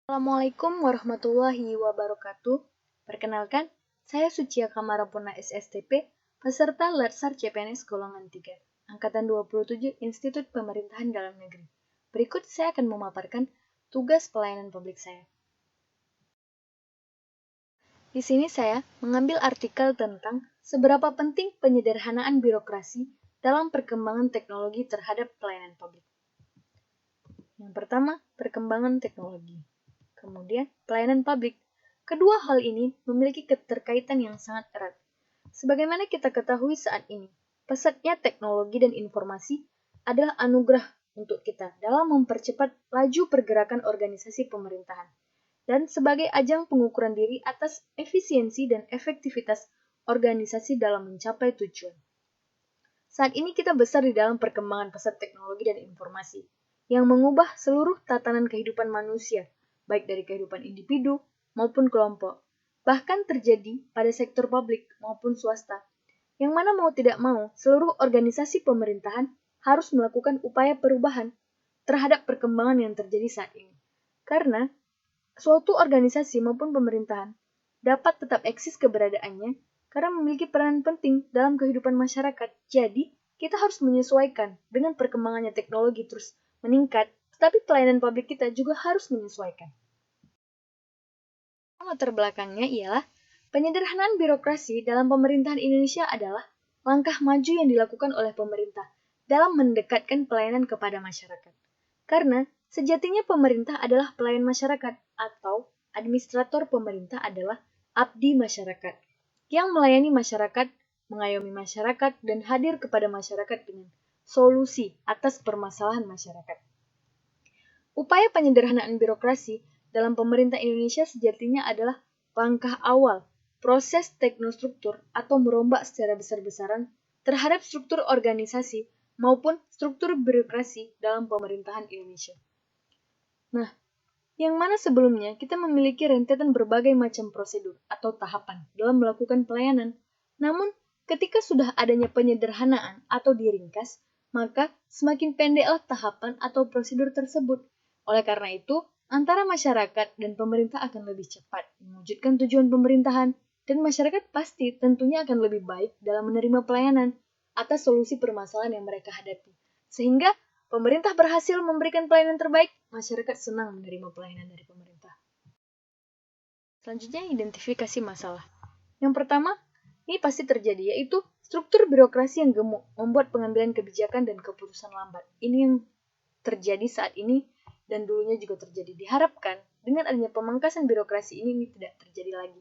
Assalamualaikum warahmatullahi wabarakatuh. Perkenalkan, saya Sucia Kamarapurna SSTP, peserta Latsar CPNS golongan 3, Angkatan 27 Institut Pemerintahan Dalam Negeri. Berikut saya akan memaparkan tugas pelayanan publik saya. Di sini saya mengambil artikel tentang seberapa penting penyederhanaan birokrasi dalam perkembangan teknologi terhadap pelayanan publik. Yang pertama, perkembangan teknologi. Kemudian, pelayanan publik. Kedua hal ini memiliki keterkaitan yang sangat erat. Sebagaimana kita ketahui saat ini, pesatnya teknologi dan informasi adalah anugerah untuk kita dalam mempercepat laju pergerakan organisasi pemerintahan dan sebagai ajang pengukuran diri atas efisiensi dan efektivitas organisasi dalam mencapai tujuan. Saat ini kita besar di dalam perkembangan pesat teknologi dan informasi yang mengubah seluruh tatanan kehidupan manusia, baik dari kehidupan individu maupun kelompok, bahkan terjadi pada sektor publik maupun swasta, yang mana mau tidak mau seluruh organisasi pemerintahan harus melakukan upaya perubahan terhadap perkembangan yang terjadi saat ini. Karena suatu organisasi maupun pemerintahan dapat tetap eksis keberadaannya karena memiliki peran penting dalam kehidupan masyarakat. Jadi, kita harus menyesuaikan dengan perkembangannya teknologi terus meningkat, tetapi pelayanan publik kita juga harus menyesuaikan. Latar belakangnya ialah penyederhanaan birokrasi dalam pemerintahan Indonesia adalah langkah maju yang dilakukan oleh pemerintah dalam mendekatkan pelayanan kepada masyarakat. Karena sejatinya pemerintah adalah pelayan masyarakat atau administrator pemerintah adalah abdi masyarakat yang melayani masyarakat, mengayomi masyarakat, dan hadir kepada masyarakat dengan solusi atas permasalahan masyarakat. Upaya penyederhanaan birokrasi dalam pemerintah Indonesia sejatinya adalah langkah awal proses teknostruktur atau merombak secara besar-besaran terhadap struktur organisasi maupun struktur birokrasi dalam pemerintahan Indonesia. Nah, yang mana sebelumnya kita memiliki rentetan berbagai macam prosedur atau tahapan dalam melakukan pelayanan. Namun, ketika sudah adanya penyederhanaan atau diringkas, maka semakin pendeklah tahapan atau prosedur tersebut. Oleh karena itu, antara masyarakat dan pemerintah akan lebih cepat mewujudkan tujuan pemerintahan, dan masyarakat pasti tentunya akan lebih baik dalam menerima pelayanan atas solusi permasalahan yang mereka hadapi. Sehingga pemerintah berhasil memberikan pelayanan terbaik, masyarakat senang menerima pelayanan dari pemerintah. Selanjutnya, identifikasi masalah. Yang pertama, ini pasti terjadi, yaitu struktur birokrasi yang gemuk, membuat pengambilan kebijakan dan keputusan lambat. Ini yang terjadi saat ini dan dulunya juga terjadi. Diharapkan dengan adanya pemangkasan birokrasi ini tidak terjadi lagi.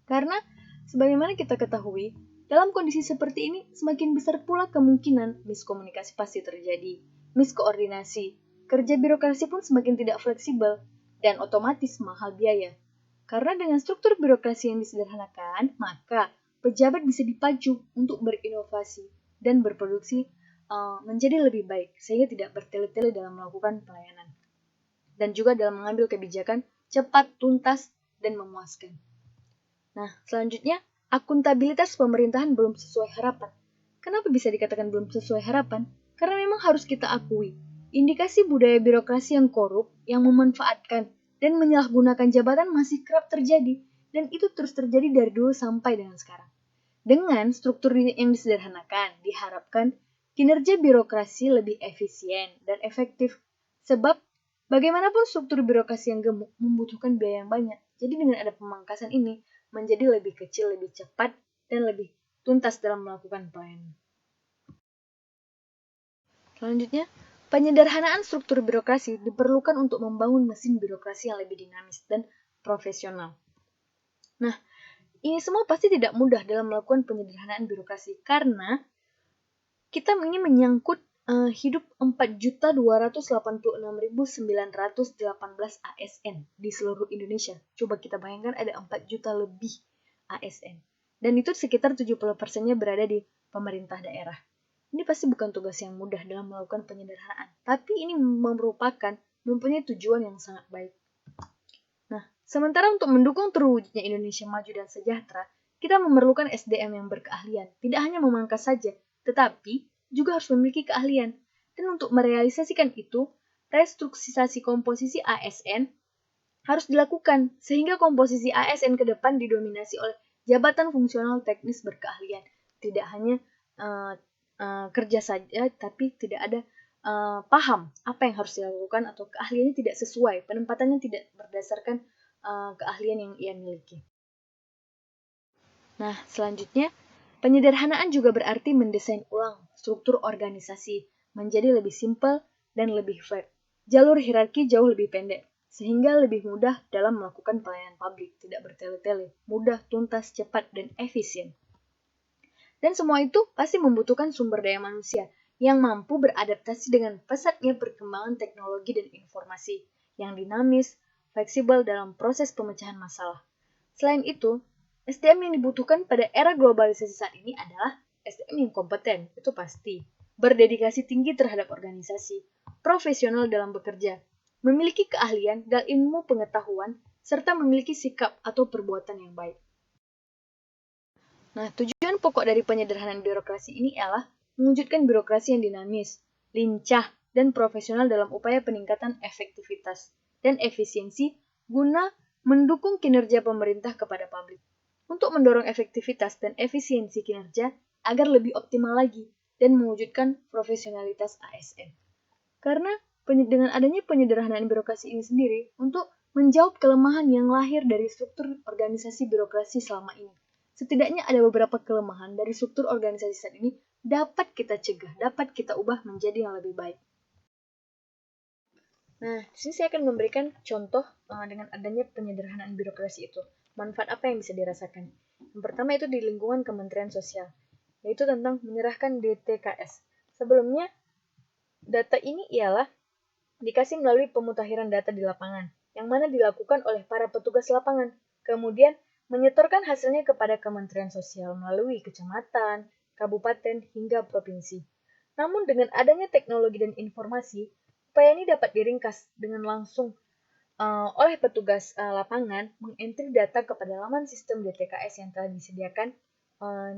Karena, sebagaimana kita ketahui, dalam kondisi seperti ini, semakin besar pula kemungkinan miskomunikasi pasti terjadi, miskoordinasi, kerja birokrasi pun semakin tidak fleksibel, dan otomatis mahal biaya. Karena dengan struktur birokrasi yang disederhanakan, maka pejabat bisa dipacu untuk berinovasi dan berproduksi menjadi lebih baik, sehingga tidak bertele-tele dalam melakukan pelayanan. Dan juga dalam mengambil kebijakan cepat, tuntas, dan memuaskan. Nah, selanjutnya, akuntabilitas pemerintahan belum sesuai harapan. Kenapa bisa dikatakan belum sesuai harapan? Karena memang harus kita akui, indikasi budaya birokrasi yang korup, yang memanfaatkan, dan menyalahgunakan jabatan masih kerap terjadi, dan itu terus terjadi dari dulu sampai dengan sekarang. Dengan struktur yang disederhanakan, diharapkan kinerja birokrasi lebih efisien dan efektif. Sebab, bagaimanapun struktur birokrasi yang gemuk membutuhkan biaya yang banyak. Jadi dengan ada pemangkasan ini, menjadi lebih kecil, lebih cepat, dan lebih tuntas dalam melakukan pelayanan. Selanjutnya, penyederhanaan struktur birokrasi diperlukan untuk membangun mesin birokrasi yang lebih dinamis dan profesional. Nah, ini semua pasti tidak mudah dalam melakukan penyederhanaan birokrasi karena kita ini menyangkut hidup 4.286.918 ASN di seluruh Indonesia. Coba kita bayangkan ada 4 juta lebih ASN. Dan itu sekitar 70%-nya berada di pemerintah daerah. Ini pasti bukan tugas yang mudah dalam melakukan penyederhanaan. Tapi ini merupakan mempunyai tujuan yang sangat baik. Nah, sementara untuk mendukung terwujudnya Indonesia maju dan sejahtera, kita memerlukan SDM yang berkeahlian. Tidak hanya memangkas saja, tetapi juga harus memiliki keahlian. Dan untuk merealisasikan itu, restrukturisasi komposisi ASN harus dilakukan, sehingga komposisi ASN ke depan didominasi oleh jabatan fungsional teknis berkeahlian. Tidak hanya kerja saja, tapi tidak ada paham apa yang harus dilakukan atau keahliannya tidak sesuai, penempatannya tidak berdasarkan keahlian yang ia miliki. Nah, selanjutnya, penyederhanaan juga berarti mendesain ulang struktur organisasi menjadi lebih simpel dan lebih fair. Jalur hierarki jauh lebih pendek, sehingga lebih mudah dalam melakukan pelayanan publik, tidak bertele-tele, mudah, tuntas, cepat, dan efisien. Dan semua itu pasti membutuhkan sumber daya manusia yang mampu beradaptasi dengan pesatnya perkembangan teknologi dan informasi, yang dinamis, fleksibel dalam proses pemecahan masalah. Selain itu, SDM yang dibutuhkan pada era globalisasi saat ini adalah SDM yang kompeten, itu pasti. Berdedikasi tinggi terhadap organisasi, profesional dalam bekerja, memiliki keahlian dan ilmu pengetahuan, serta memiliki sikap atau perbuatan yang baik. Nah, tujuan pokok dari penyederhanaan birokrasi ini ialah mewujudkan birokrasi yang dinamis, lincah, dan profesional dalam upaya peningkatan efektivitas dan efisiensi guna mendukung kinerja pemerintah kepada publik. Untuk mendorong efektivitas dan efisiensi kinerja agar lebih optimal lagi dan mewujudkan profesionalitas ASN. Karena dengan adanya penyederhanaan birokrasi ini sendiri untuk menjawab kelemahan yang lahir dari struktur organisasi birokrasi selama ini. Setidaknya ada beberapa kelemahan dari struktur organisasi saat ini dapat kita cegah, dapat kita ubah menjadi yang lebih baik. Nah, di sini saya akan memberikan contoh dengan adanya penyederhanaan birokrasi itu. Manfaat apa yang bisa dirasakan? Yang pertama itu di lingkungan Kementerian Sosial, yaitu tentang menyerahkan DTKS. Sebelumnya, data ini ialah dikasih melalui pemutakhiran data di lapangan, yang mana dilakukan oleh para petugas lapangan, kemudian menyetorkan hasilnya kepada Kementerian Sosial melalui kecamatan, kabupaten, hingga provinsi. Namun dengan adanya teknologi dan informasi, upaya ini dapat diringkas dengan langsung oleh petugas lapangan mengentri data kepada laman sistem DTKS yang telah disediakan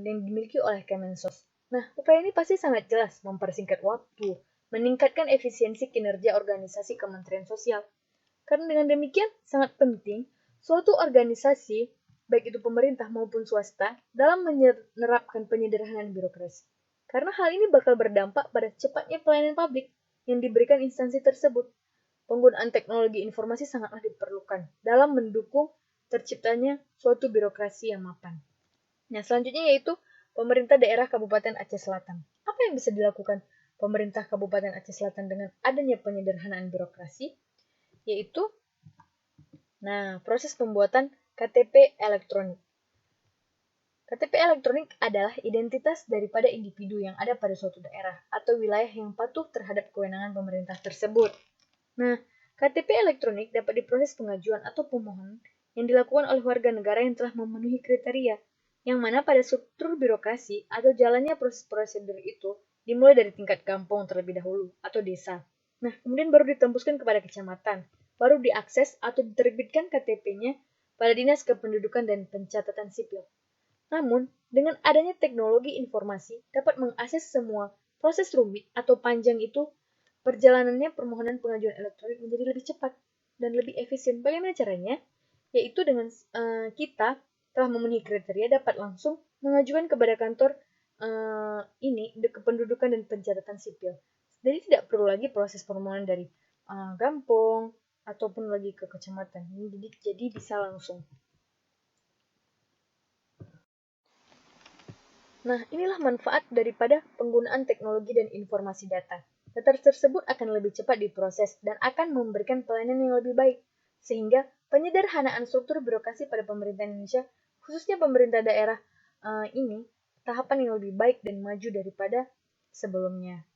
yang dimiliki oleh Kemensos. Nah, upaya ini pasti sangat jelas mempersingkat waktu, meningkatkan efisiensi kinerja organisasi Kementerian Sosial. Karena dengan demikian sangat penting suatu organisasi, baik itu pemerintah maupun swasta, dalam menerapkan penyederhanaan birokrasi. Karena hal ini bakal berdampak pada cepatnya pelayanan publik yang diberikan instansi tersebut. Penggunaan teknologi informasi sangatlah diperlukan dalam mendukung terciptanya suatu birokrasi yang mapan. Nah, selanjutnya yaitu pemerintah daerah Kabupaten Aceh Selatan. Apa yang bisa dilakukan pemerintah Kabupaten Aceh Selatan dengan adanya penyederhanaan birokrasi? Yaitu, proses pembuatan KTP elektronik. KTP elektronik adalah identitas daripada individu yang ada pada suatu daerah atau wilayah yang patuh terhadap kewenangan pemerintah tersebut. Nah, KTP elektronik dapat diproses pengajuan atau pemohon yang dilakukan oleh warga negara yang telah memenuhi kriteria, yang mana pada struktur birokrasi atau jalannya proses prosedur itu dimulai dari tingkat kampung terlebih dahulu atau desa. Nah, kemudian baru ditembuskan kepada kecamatan, baru diakses atau diterbitkan KTP-nya pada Dinas Kependudukan dan Pencatatan Sipil. Namun, dengan adanya teknologi informasi dapat mengakses semua proses rumit atau panjang itu. Perjalanannya permohonan pengajuan elektronik menjadi lebih cepat dan lebih efisien. Bagaimana caranya? Yaitu dengan kita telah memenuhi kriteria dapat langsung mengajukan kepada kantor Kependudukan dan Pencatatan Sipil. Jadi tidak perlu lagi proses permohonan dari kampung ataupun lagi ke kecamatan. Jadi bisa langsung. Nah, inilah manfaat daripada penggunaan teknologi dan informasi data. Data tersebut akan lebih cepat diproses dan akan memberikan pelayanan yang lebih baik, sehingga penyederhanaan struktur birokrasi pada pemerintah Indonesia, khususnya pemerintah daerah ini, tahapan yang lebih baik dan maju daripada sebelumnya.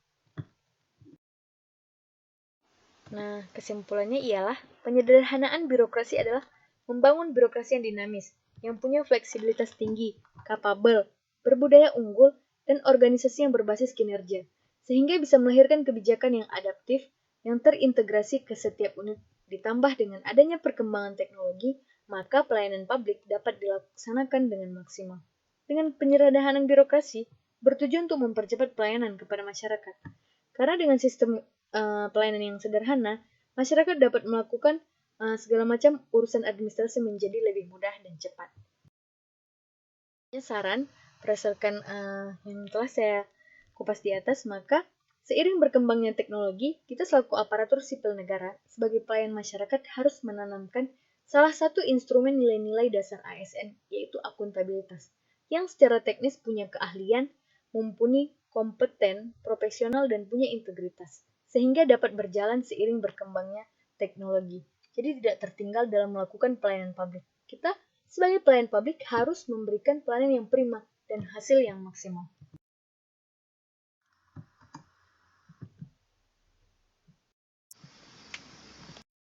Nah, kesimpulannya ialah penyederhanaan birokrasi adalah membangun birokrasi yang dinamis, yang punya fleksibilitas tinggi, kapabel, berbudaya unggul, dan organisasi yang berbasis kinerja, sehingga bisa melahirkan kebijakan yang adaptif, yang terintegrasi ke setiap unit, ditambah dengan adanya perkembangan teknologi, maka pelayanan publik dapat dilaksanakan dengan maksimal. Dengan penyederhanaan birokrasi, bertujuan untuk mempercepat pelayanan kepada masyarakat. Karena dengan sistem pelayanan yang sederhana, masyarakat dapat melakukan segala macam urusan administrasi menjadi lebih mudah dan cepat. Saran, berdasarkan yang telah saya kupas di atas, maka seiring berkembangnya teknologi, kita selaku aparatur sipil negara sebagai pelayan masyarakat harus menanamkan salah satu instrumen nilai-nilai dasar ASN, yaitu akuntabilitas, yang secara teknis punya keahlian, mumpuni, kompeten, profesional, dan punya integritas, sehingga dapat berjalan seiring berkembangnya teknologi. Jadi tidak tertinggal dalam melakukan pelayanan publik. Kita sebagai pelayan publik harus memberikan pelayanan yang prima dan hasil yang maksimal.